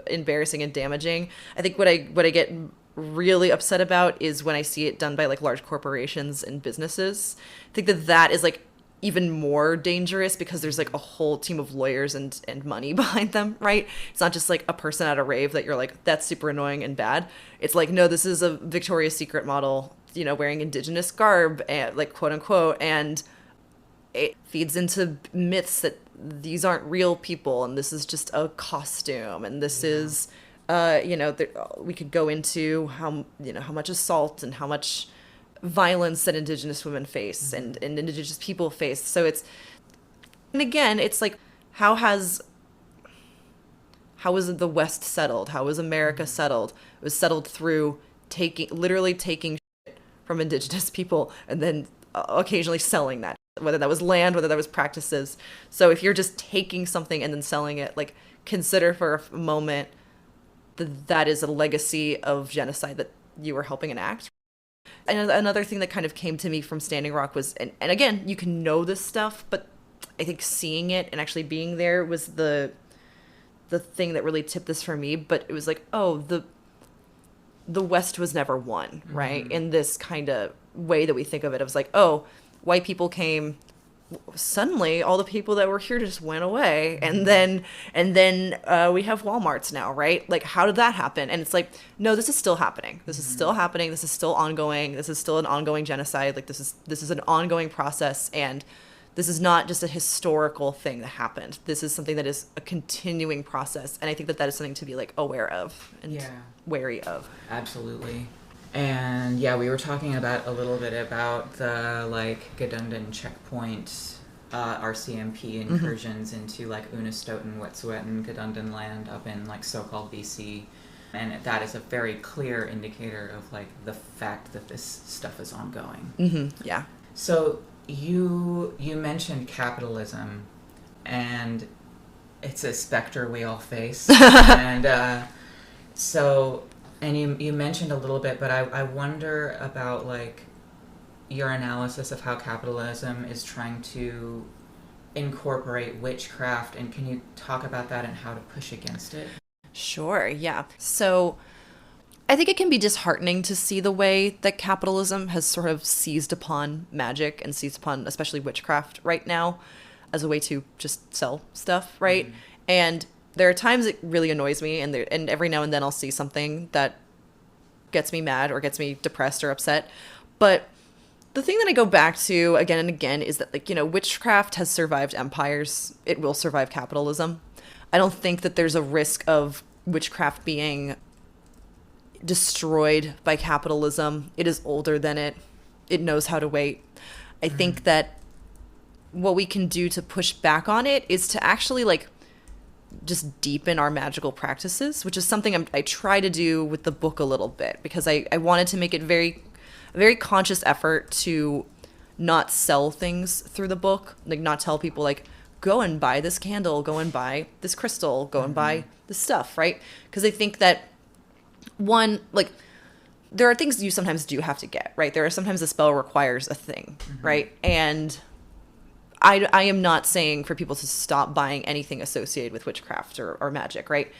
embarrassing and damaging. I think what I get really upset about is when I see it done by like large corporations and businesses. I think that is like even more dangerous because there's like a whole team of lawyers and money behind them, right? It's not just like a person at a rave that you're like, that's super annoying and bad. It's like, no, this is a Victoria's Secret model, wearing indigenous garb, and like quote unquote, and it feeds into myths that these aren't real people and this is just a costume, and this is we could go into how much assault and how much violence that indigenous women face and indigenous people face. So and again, it's like, how is the West settled? How was America settled? It was settled through literally taking shit from indigenous people and then occasionally selling that, whether that was land, whether that was practices. So if you're just taking something and then selling it, like, consider for a moment that is a legacy of genocide that you were helping enact. And another thing that kind of came to me from Standing Rock was, and again, you can know this stuff, but I think seeing it and actually being there was the thing that really tipped this for me. But it was like, oh, the West was never won, right? Mm-hmm. In this kind of way that we think of it. It was like, oh, white people came, suddenly all the people that were here just went away, and then we have Walmarts now, right? Like, how did that happen? And it's like, no, this is still happening. This is still happening. This is still ongoing. This is still an ongoing genocide. Like, this is an ongoing process, and this is not just a historical thing that happened. This is something that is a continuing process, and I think that is something to be like aware of and wary of. Absolutely. And yeah, we were talking a little bit about the like Gedundan checkpoint, RCMP incursions into like Unistoten, Wet'suwet'en, Gedundan land up in like so-called BC. And that is a very clear indicator of like the fact that this stuff is ongoing. Mm-hmm. Yeah. So you mentioned capitalism, and it's a specter we all face. And you mentioned a little bit, but I wonder about like your analysis of how capitalism is trying to incorporate witchcraft, and can you talk about that and how to push against it? Sure, yeah. So I think it can be disheartening to see the way that capitalism has sort of seized upon magic and seized upon especially witchcraft right now as a way to just sell stuff, right? Mm-hmm. And there are times it really annoys me, and every now and then I'll see something that gets me mad or gets me depressed or upset. But the thing that I go back to again and again is that, like, witchcraft has survived empires. It will survive capitalism. I don't think that there's a risk of witchcraft being destroyed by capitalism. It is older than it. It knows how to wait. I think that what we can do to push back on it is to actually like just deepen our magical practices, which is something I try to do with the book a little bit, because I wanted to make it a very conscious effort to not sell things through the book, like not tell people like, go and buy this candle, go and buy this crystal, go and buy this stuff, right? Because I think that one, like, there are things you sometimes do have to get, right? There are sometimes a spell requires a thing, right? And I am not saying for people to stop buying anything associated with witchcraft or magic, right?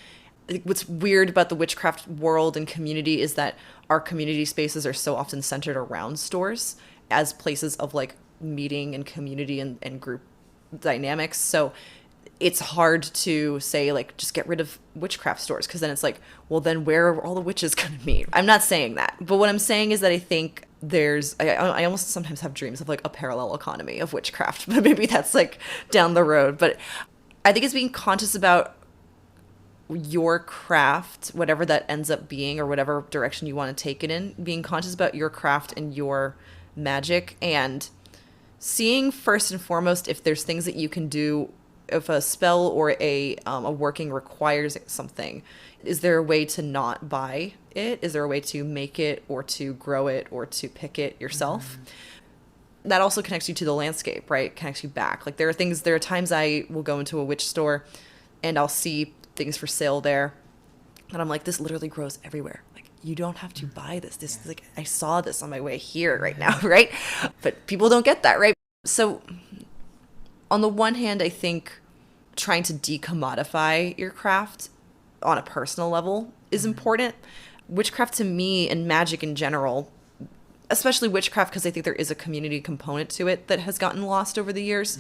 What's weird about the witchcraft world and community is that our community spaces are so often centered around stores as places of like meeting and community and group dynamics. So it's hard to say like, just get rid of witchcraft stores, because then it's like, well, then where are all the witches going to meet? I'm not saying that. But what I'm saying is that I think I almost sometimes have dreams of like a parallel economy of witchcraft, but maybe that's like down the road. But I think it's being conscious about your craft, whatever that ends up being or whatever direction you want to take it in, being conscious about your craft and your magic, and seeing first and foremost if there's things that you can do, if a spell or a working requires something. Is there a way to not buy it? Is there a way to make it or to grow it or to pick it yourself? That also connects you to the landscape, right? Connects you back. Like there are times I will go into a witch store and I'll see things for sale there, and I'm like, this literally grows everywhere. Like, you don't have to buy this. This is like, I saw this on my way here right now, right? But people don't get that, right? So on the one hand, I think trying to decommodify your craft on a personal level is important. Witchcraft to me, and magic in general, especially witchcraft, because I think there is a community component to it that has gotten lost over the years.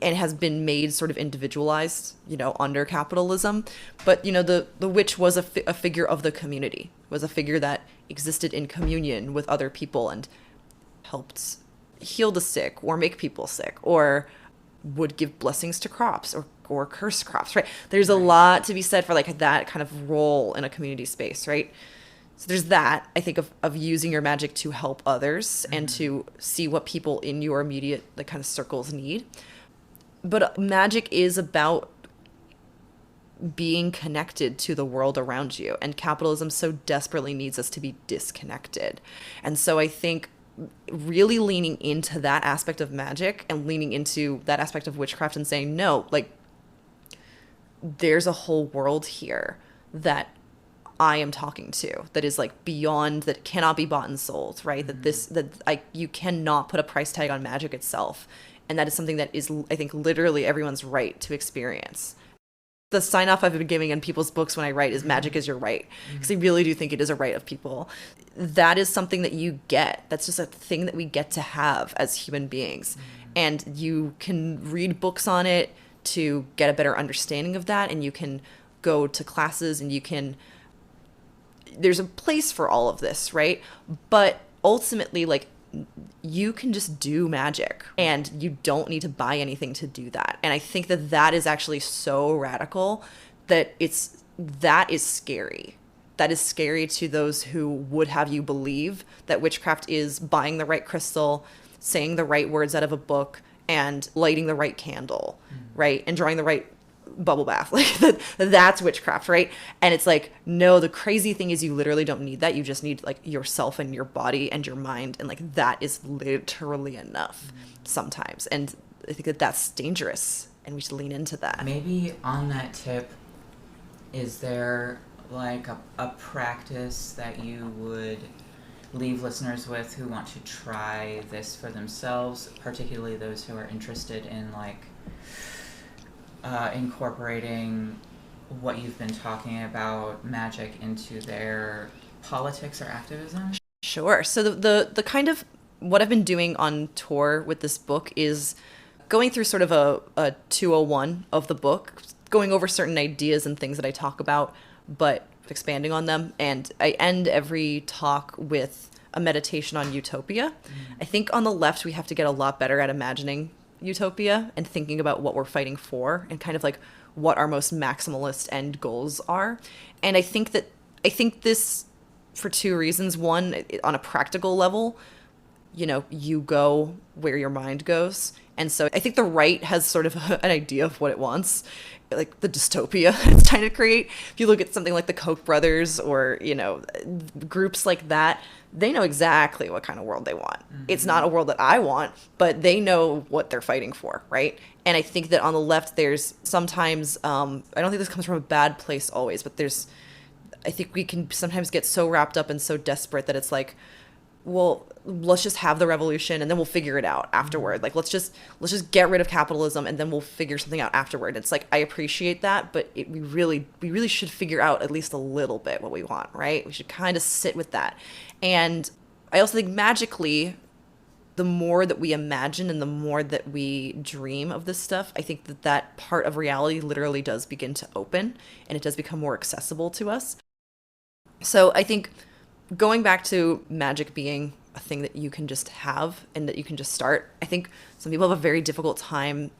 And has been made sort of individualized, under capitalism. But, the witch was a figure of the community, was a figure that existed in communion with other people and helped heal the sick or make people sick or would give blessings to crops or curse crops, right? There's a lot to be said for like that kind of role in a community space, right? So there's that, I think, of using your magic to help others and to see what people in your immediate kind of circles need. But magic is about being connected to the world around you, and capitalism so desperately needs us to be disconnected. And so I think really leaning into that aspect of magic and leaning into that aspect of witchcraft and saying, no, like, there's a whole world here that I am talking to that is like beyond, that cannot be bought and sold, right? You cannot put a price tag on magic itself. And that is something that is, I think, literally everyone's right to experience. The sign off I've been giving in people's books when I write is magic is your right. Because I really do think it is a right of people. That is something that you get. That's just a thing that we get to have as human beings. And you can read books on it to get a better understanding of that. And you can go to classes and there's a place for all of this, right? But ultimately, you can just do magic and you don't need to buy anything to do that. And I think that is actually so radical that that is scary. That is scary to those who would have you believe that witchcraft is buying the right crystal, saying the right words out of a book, and lighting the right candle, right? And drawing the right bubble bath. That's witchcraft, right? And it's like, no, the crazy thing is you literally don't need that. You just need yourself and your body and your mind, and that is literally enough sometimes. And I think that's dangerous, and we should lean into that. Maybe on that tip, is there a practice that you would leave listeners with who want to try this for themselves, particularly those who are interested in incorporating what you've been talking about, magic, into their politics or activism? Sure. So the kind of what I've been doing on tour with this book is going through sort of a 201 of the book, going over certain ideas and things that I talk about, but expanding on them. And I end every talk with a meditation on utopia. I think on the left, we have to get a lot better at imagining utopia and thinking about what we're fighting for and kind of what our most maximalist end goals are. And I think this for two reasons. One, on a practical level, you go where your mind goes. And so I think the right has sort of an idea of what it wants, like the dystopia it's trying to create. If you look at something like the Koch brothers or, groups like that, they know exactly what kind of world they want. It's not a world that I want, but they know what they're fighting for, right? And I think that on the left, there's sometimes, I don't think this comes from a bad place always, but I think we can sometimes get so wrapped up and so desperate that it's like, well, let's just have the revolution and then we'll figure it out afterward. Let's just get rid of capitalism and then we'll figure something out afterward. It's I appreciate that, but we really should figure out at least a little bit what we want, right? We should kind of sit with that. And I also think magically, the more that we imagine and the more that we dream of this stuff, I think that part of reality literally does begin to open and it does become more accessible to us. So I think going back to magic being a thing that you can just have and that you can just start, I think some people have a very difficult time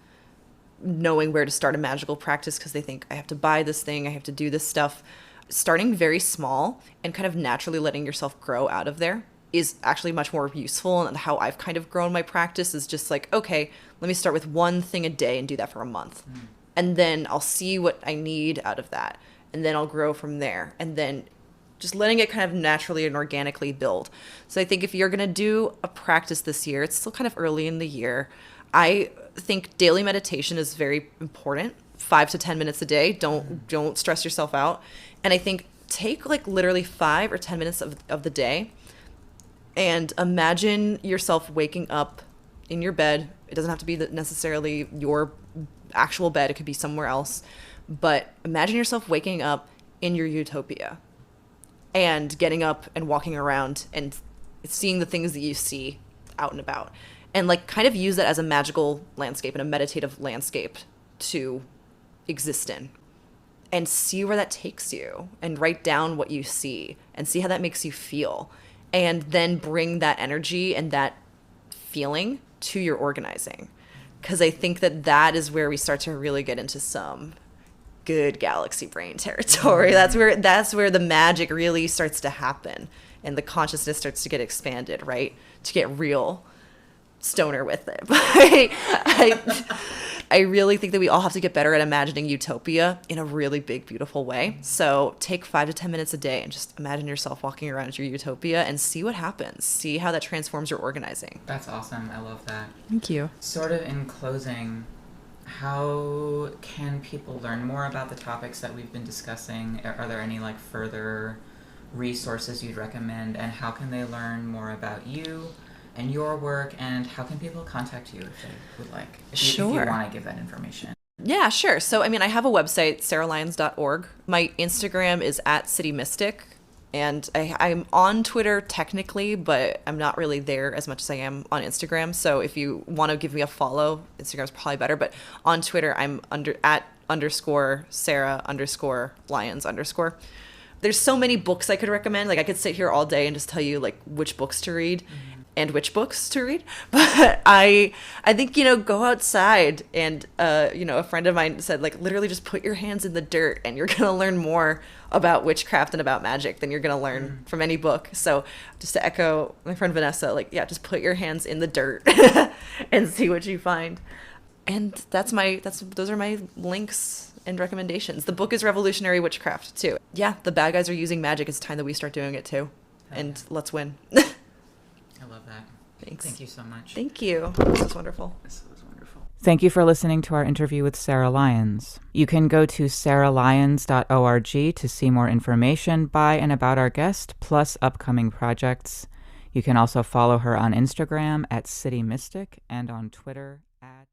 knowing where to start a magical practice because they think I have to buy this thing, I have to do this stuff. Starting very small and kind of naturally letting yourself grow out of there is actually much more useful. And how I've kind of grown my practice is just like, okay, let me start with one thing a day and do that for a month. And then I'll see what I need out of that. And then I'll grow from there. And then just letting it kind of naturally and organically build. So I think if you're going to do a practice this year, it's still kind of early in the year. I think daily meditation is very important. 5 to 10 minutes a day. Don't stress yourself out. And I think take like literally 5 or 10 minutes of the day and imagine yourself waking up in your bed. It doesn't have to be necessarily your actual bed. It could be somewhere else. But imagine yourself waking up in your utopia and getting up and walking around and seeing the things that you see out and about. And like kind of use that as a magical landscape and a meditative landscape to exist in. And see where that takes you and write down what you see and see how that makes you feel. And then bring that energy and that feeling to your organizing. Because I think that is where we start to really get into some good galaxy brain territory. That's where the magic really starts to happen and the consciousness starts to get expanded, right? To get real stoner with it. I really think that we all have to get better at imagining utopia in a really big, beautiful way. So take 5 to 10 minutes a day and just imagine yourself walking around your utopia and see what happens. See how that transforms your organizing. That's awesome. I love that. Thank you. Sort of in closing, how can people learn more about the topics that we've been discussing? Are there any like further resources you'd recommend? And how can they learn more about you and your work, and how can people contact you if they would like? If you want to give that information. Yeah, sure. So, I mean, I have a website, sarahlyons.org. My Instagram is @citymystic, and I'm on Twitter technically, but I'm not really there as much as I am on Instagram. So if you want to give me a follow, Instagram's probably better, but on Twitter, I'm @_Sarah_Lyons_. There's so many books I could recommend. Like I could sit here all day and just tell you like which books to read. And which books to read. But I think, go outside and, a friend of mine said, like, literally just put your hands in the dirt and you're going to learn more about witchcraft and about magic than you're going to learn from any book. So just to echo my friend Vanessa, like, yeah, just put your hands in the dirt and see what you find. And those are my links and recommendations. The book is Revolutionary Witchcraft too. Yeah, the bad guys are using magic. It's time that we start doing it too. And let's win. I love that. Thanks. Thank you so much. Thank you. This was wonderful. Thank you for listening to our interview with Sarah Lyons. You can go to sarahlyons.org to see more information by and about our guest, plus upcoming projects. You can also follow her on Instagram @citymystic and on Twitter @